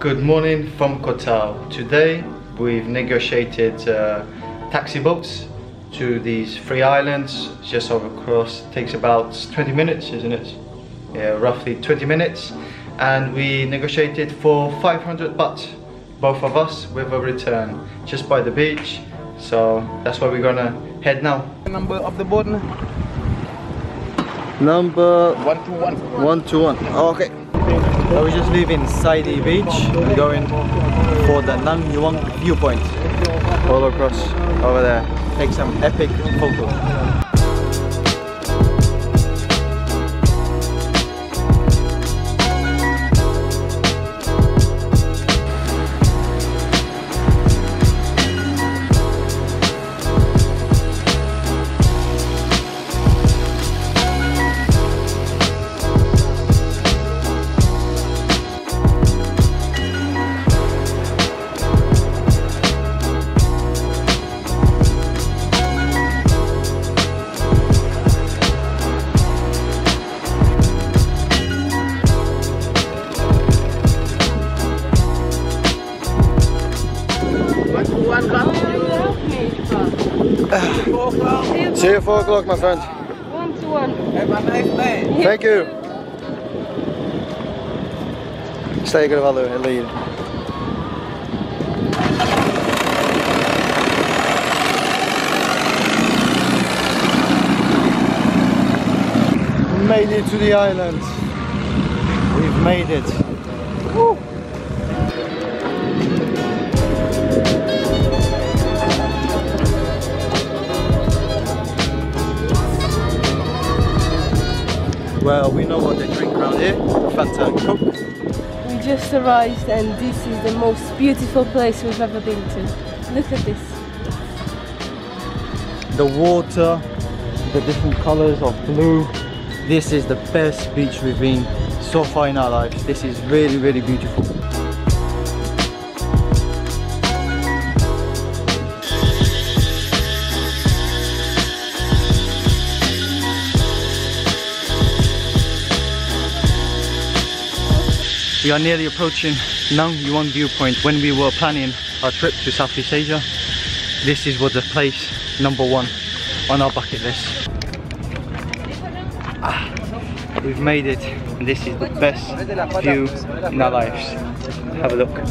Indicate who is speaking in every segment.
Speaker 1: Good morning from Koh. Today we've negotiated taxi boats to these 3 islands just over across. Takes about 20 minutes, isn't it? Yeah, roughly 20 minutes. And we negotiated for 500 baht, both of us, with a return just by the beach. So that's where we're gonna head now.
Speaker 2: Number of the boat?
Speaker 1: Number
Speaker 2: 121.
Speaker 1: 121. Oh, okay. So we're just leaving Saidi Beach, going for the Yuang viewpoint. All across over there. Take some epic photos. See you at 4 o'clock, my friend.
Speaker 3: 1 to 1.
Speaker 2: Have a nice day.
Speaker 1: Thank you. Steker er wel in. Made it to the island. We've made it. Woo. Well, we know what they drink around here, Fanta and Coke.
Speaker 3: We just arrived and this is the most beautiful place we've ever been to. Look at this.
Speaker 1: The water, the different colours of blue. This is the best beach we've been so far in our lives. This is really, really beautiful. We are nearly approaching Yuang viewpoint. When we were planning our trip to Southeast Asia, this was the place #1 on our bucket list. We've made it, and this is the best view in our lives. Have a look.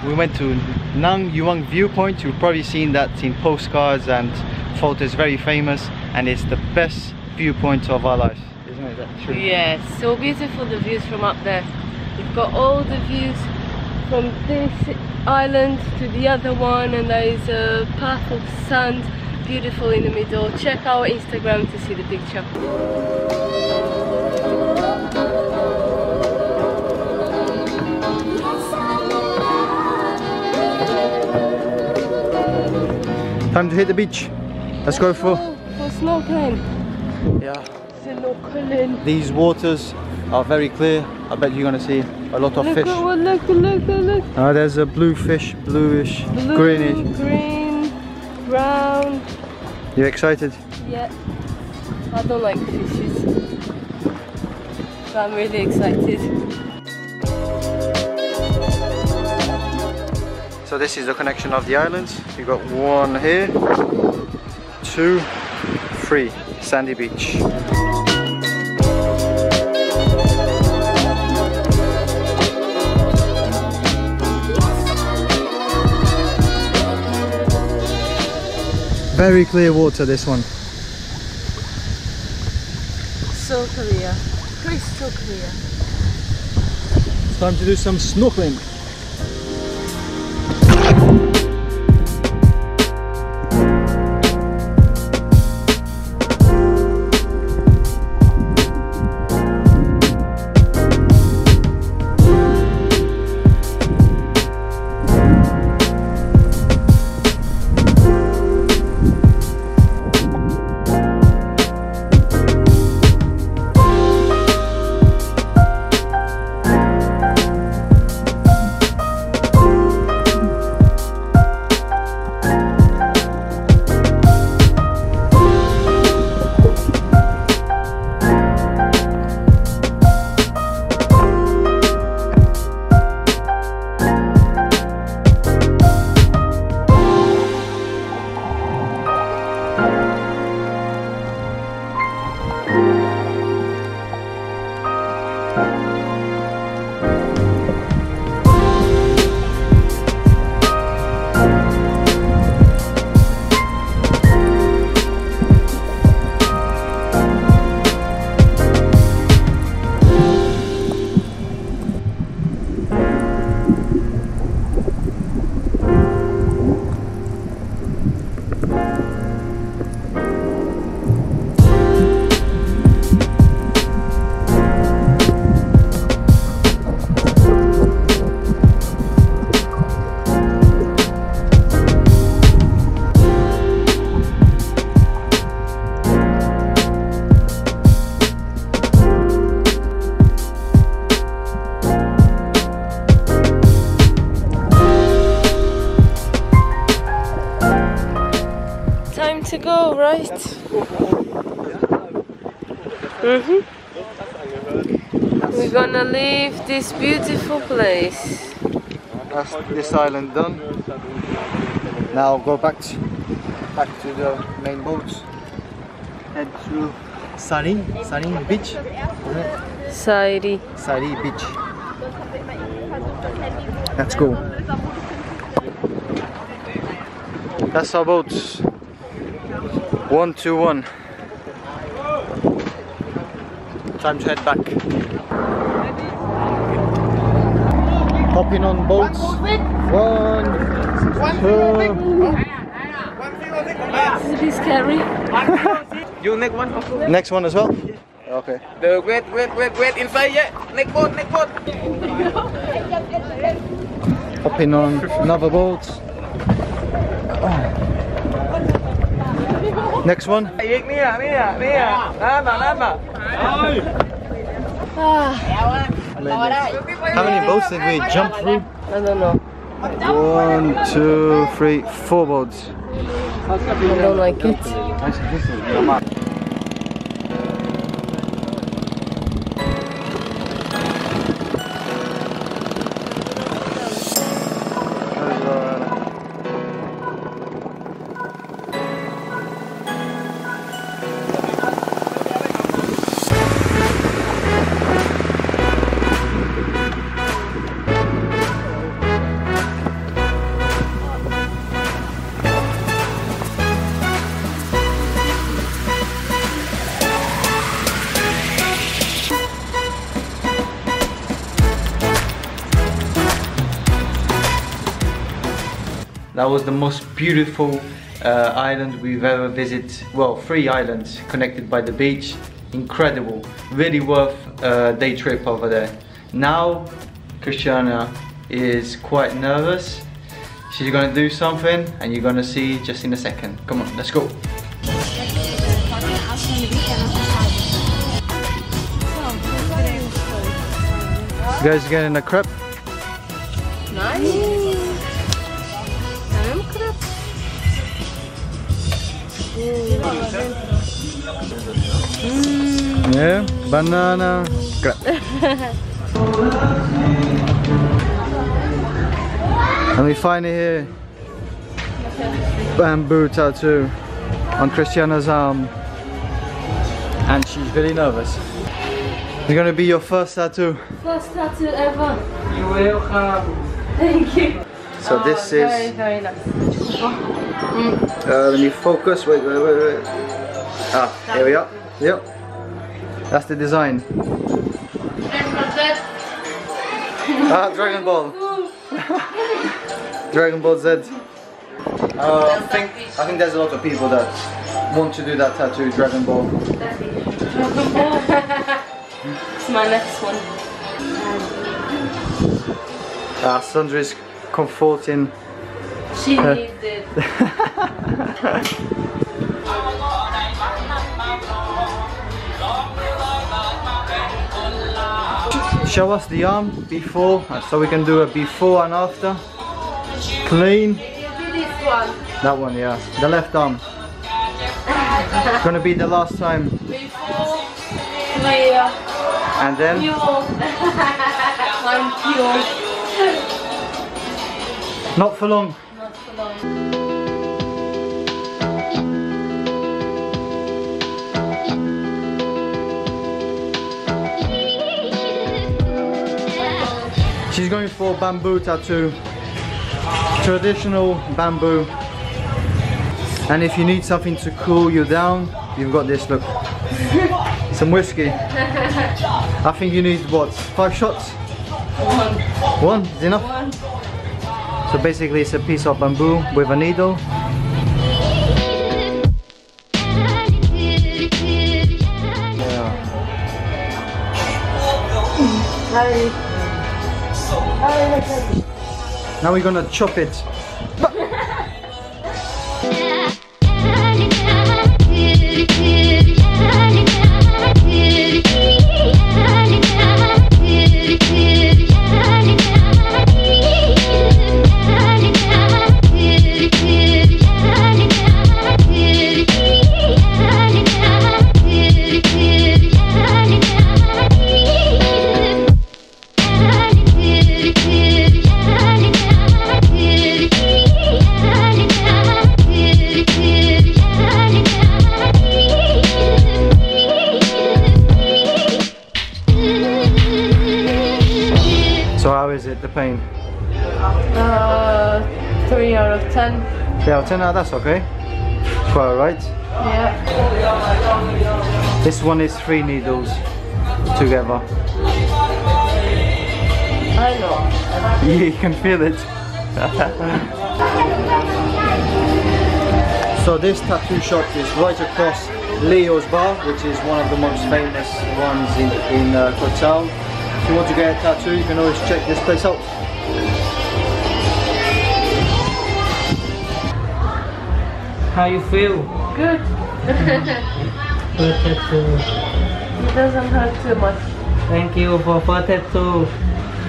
Speaker 1: We went to Yuang viewpoint. You've probably seen that in postcards and photos, very famous, and it's the best viewpoint of our lives, isn't it? That true?
Speaker 3: Yeah, so beautiful the views from up there. We've got all the views from this island to the other one, and there is a path of sand, beautiful in the middle. Check our Instagram to see the picture.
Speaker 1: Time to hit the beach. Let's go for
Speaker 3: snorkeling.
Speaker 1: Yeah.
Speaker 3: Snorkeling.
Speaker 1: These waters are very clear. I bet you're gonna see a lot of fish.
Speaker 3: Look.
Speaker 1: There's a blue fish, bluish,
Speaker 3: Blue,
Speaker 1: greenish.
Speaker 3: green, brown.
Speaker 1: You excited?
Speaker 3: Yeah. I don't like fishes, but I'm really excited.
Speaker 1: So this is the connection of the islands. You've got 1 here, 2, 3, sandy beach. Very clear water, this one.
Speaker 3: So clear, crystal clear.
Speaker 1: It's time to do some snorkeling.
Speaker 3: to go, right? We're gonna leave this beautiful place.
Speaker 1: That's this island done. Now go back to the main boat. Head to Sari beach.
Speaker 3: Sairi.
Speaker 1: Sari beach. Let's go. That's our boat. 121. Time to head back. Hopping on boats. 1, 2.
Speaker 3: This is a bit scary.
Speaker 2: You next one.
Speaker 1: Next one as well? Okay.
Speaker 2: The wait inside, yeah. Next boat.
Speaker 1: Hopping on another boat. Next one. How many boats did we jump through?
Speaker 3: I don't know.
Speaker 1: 1, 2, 3, 4 boats.
Speaker 3: I don't like it.
Speaker 1: That was the most beautiful island we've ever visited. Well, 3 islands connected by the beach. Incredible, really worth a day trip over there. Now Christiana is quite nervous. She's gonna do something and you're gonna see just in a second. Come on, let's go. You guys getting a crepe?
Speaker 3: Nice.
Speaker 1: Yeah, banana crepe. And we finally here bamboo tattoo on Christiana's arm, and she's very nervous. It's gonna be your first tattoo.
Speaker 3: First tattoo ever.
Speaker 2: You welcome.
Speaker 3: Thank you.
Speaker 1: So this is
Speaker 3: very nice.
Speaker 1: let me focus. Wait. Ah, here we are. Yep, that's the design. Ah, Dragon Ball. Dragon Ball Z. I think there's a lot of people that want to do that tattoo, Dragon Ball.
Speaker 3: Dragon Ball. It's my next one.
Speaker 1: Sandra is comforting.
Speaker 3: She needs it.
Speaker 1: Show us the arm before, so we can do a before and after. Clean.
Speaker 3: You do this one.
Speaker 1: That one, yeah. The left arm. It's gonna be the last time.
Speaker 3: Before, clear.
Speaker 1: And then.
Speaker 3: Pure. I'm pure.
Speaker 1: Not for long.
Speaker 3: Not for long.
Speaker 1: She's going for bamboo tattoo. Traditional bamboo. And if you need something to cool you down, you've got this, look. Some whiskey. I think you need what? 5 shots? One is enough?
Speaker 3: One.
Speaker 1: So basically it's a piece of bamboo with a needle. Now we're gonna chop it.
Speaker 3: 3 out of 10.
Speaker 1: 3 out of 10, that's okay. Quite alright.
Speaker 3: Yeah.
Speaker 1: This one is 3 needles together.
Speaker 3: I know.
Speaker 1: You can feel it. So this tattoo shop is right across Leo's bar, which is one of the most famous ones in Koh Tao. If you want to get a tattoo, you can always check this place out.
Speaker 2: How you feel?
Speaker 3: Good.
Speaker 2: First tattoo.
Speaker 3: It doesn't hurt too much.
Speaker 2: Thank you for first tattoo.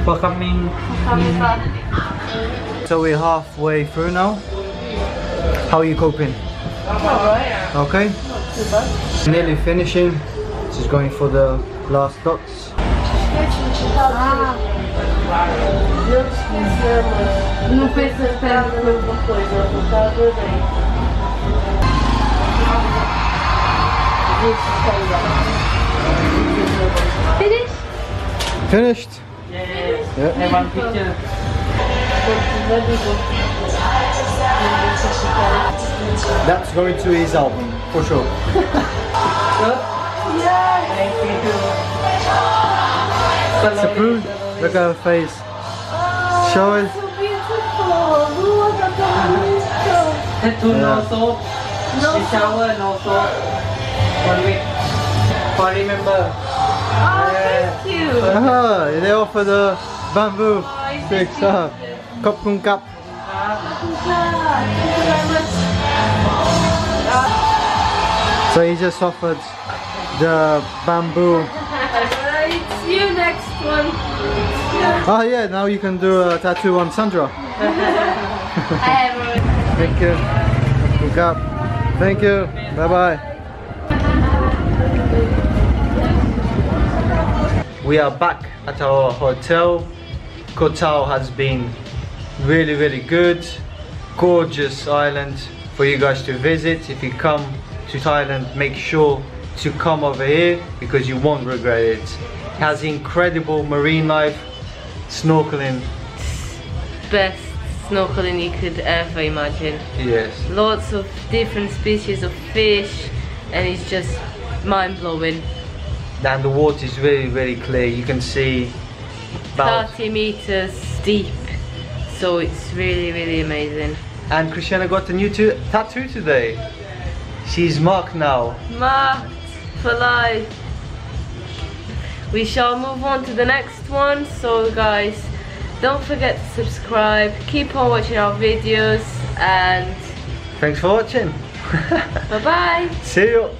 Speaker 2: For coming.
Speaker 3: Coming back.
Speaker 1: So we're halfway through now. How are you coping?
Speaker 3: Alright.
Speaker 1: Okay.
Speaker 3: Not too bad.
Speaker 1: Nearly finishing. Just going for the last dots.
Speaker 3: Não pensa tanto numa coisa, tá tudo aí. Finish?
Speaker 1: Finished?
Speaker 2: Yeah. I want picture.
Speaker 1: That's going to his album, for sure.
Speaker 3: Yeah.
Speaker 2: Thank you.
Speaker 1: It's approved. Look at her face. Show it.
Speaker 3: So beautiful. Look at that.
Speaker 2: Tattoo no soap.
Speaker 3: No
Speaker 2: The shower no soap. 1 week. For remember.
Speaker 3: Oh, thank you.
Speaker 1: Ah, they offer the bamboo sticks.
Speaker 3: thank
Speaker 1: Cup kung cup.
Speaker 3: Thank you very much.
Speaker 1: So he just offered the bamboo.
Speaker 3: It's you next one.
Speaker 1: Oh yeah, now you can do a tattoo on Sandra.
Speaker 3: I have already.
Speaker 1: Thank you. Kung cup. Thank you. Bye bye. We are back at our hotel. Koh Tao has been really good. Gorgeous island for you guys to visit. If you come to Thailand, make sure to come over here because you won't regret it. It has incredible marine life, snorkeling.
Speaker 3: Best snorkeling you could ever imagine.
Speaker 1: Yes.
Speaker 3: Lots of different species of fish, and it's just mind-blowing.
Speaker 1: And the water is very clear. You can see about
Speaker 3: 30 meters deep, so it's really amazing.
Speaker 1: And Christiana got a new tattoo today. She's marked now.
Speaker 3: Marked for life. We shall move on to the next one, so guys, don't forget to subscribe, keep on watching our videos, and
Speaker 1: Thanks for watching.
Speaker 3: bye bye.
Speaker 1: See you.